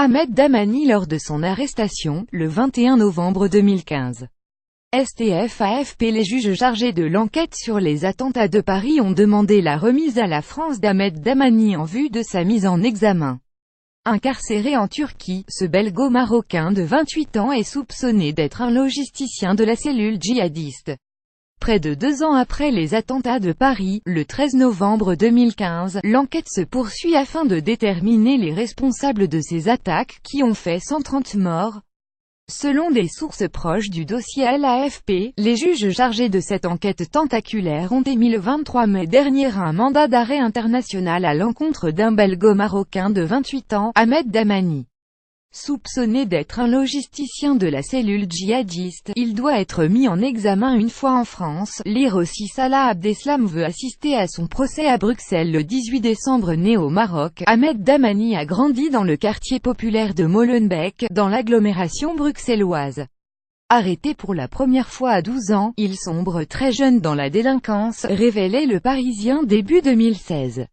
Ahmed Dahmani lors de son arrestation, le 21 novembre 2015. STF-AFP. Les juges chargés de l'enquête sur les attentats de Paris ont demandé la remise à la France d'Ahmed Dahmani en vue de sa mise en examen. Incarcéré en Turquie, ce belgo-marocain de 28 ans est soupçonné d'être un logisticien de la cellule djihadiste. Près de 2 ans après les attentats de Paris, le 13 novembre 2015, l'enquête se poursuit afin de déterminer les responsables de ces attaques, qui ont fait 130 morts. Selon des sources proches du dossier à l'AFP, les juges chargés de cette enquête tentaculaire ont émis le 23 mai dernier un mandat d'arrêt international à l'encontre d'un belgo-marocain de 28 ans, Ahmed Dahmani. Soupçonné d'être un logisticien de la cellule djihadiste, il doit être mis en examen une fois en France. Lire aussi Salah Abdeslam veut assister à son procès à Bruxelles le 18 décembre. Né au Maroc, Ahmed Dahmani a grandi dans le quartier populaire de Molenbeek, dans l'agglomération bruxelloise. Arrêté pour la première fois à 12 ans, il sombre très jeune dans la délinquance, révélait Le Parisien début 2016.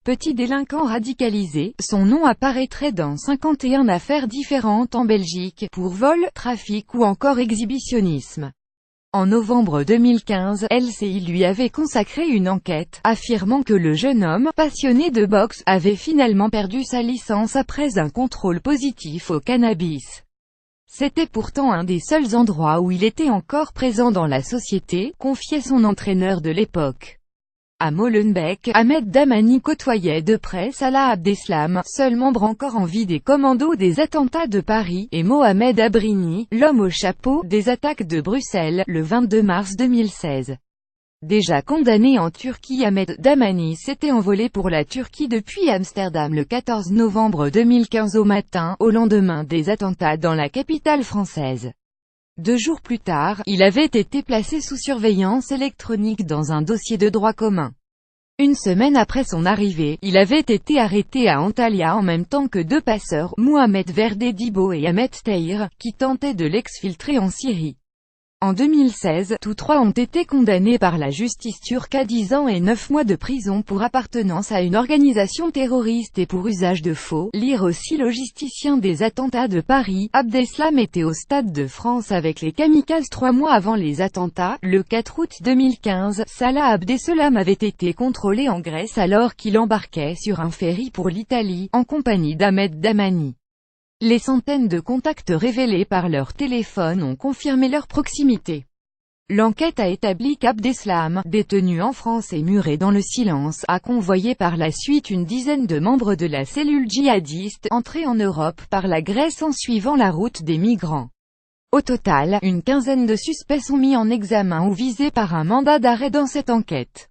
Petit délinquant radicalisé, son nom apparaîtrait dans 51 affaires différentes en Belgique, pour vol, trafic ou encore exhibitionnisme. En novembre 2015, LCI lui avait consacré une enquête, affirmant que le jeune homme, passionné de boxe, avait finalement perdu sa licence après un contrôle positif au cannabis. C'était pourtant un des seuls endroits où il était encore présent dans la société, confiait son entraîneur de l'époque. À Molenbeek, Ahmed Dahmani côtoyait de près Salah Abdeslam, seul membre encore en vie des commandos des attentats de Paris, et Mohamed Abrini, l'homme au chapeau, des attaques de Bruxelles, le 22 mars 2016. Déjà condamné en Turquie, Ahmed Dahmani s'était envolé pour la Turquie depuis Amsterdam le 14 novembre 2015 au matin, au lendemain des attentats dans la capitale française. 2 jours plus tard, il avait été placé sous surveillance électronique dans un dossier de droit commun. Une semaine après son arrivée, il avait été arrêté à Antalya en même temps que 2 passeurs, Mohamed Verde Dibo et Ahmet Tahir, qui tentaient de l'exfiltrer en Syrie. En 2016, tous 3 ont été condamnés par la justice turque à 10 ans et 9 mois de prison pour appartenance à une organisation terroriste et pour usage de faux. Lire aussi logisticien des attentats de Paris, Abdeslam était au Stade de France avec les kamikazes 3 mois avant les attentats. Le 4 août 2015, Salah Abdeslam avait été contrôlé en Grèce alors qu'il embarquait sur un ferry pour l'Italie, en compagnie d'Ahmed Dahmani. Les centaines de contacts révélés par leur téléphone ont confirmé leur proximité. L'enquête a établi qu'Abdeslam, détenu en France et muré dans le silence, a convoyé par la suite une dizaine de membres de la cellule djihadiste, entrés en Europe par la Grèce en suivant la route des migrants. Au total, une quinzaine de suspects sont mis en examen ou visés par un mandat d'arrêt dans cette enquête.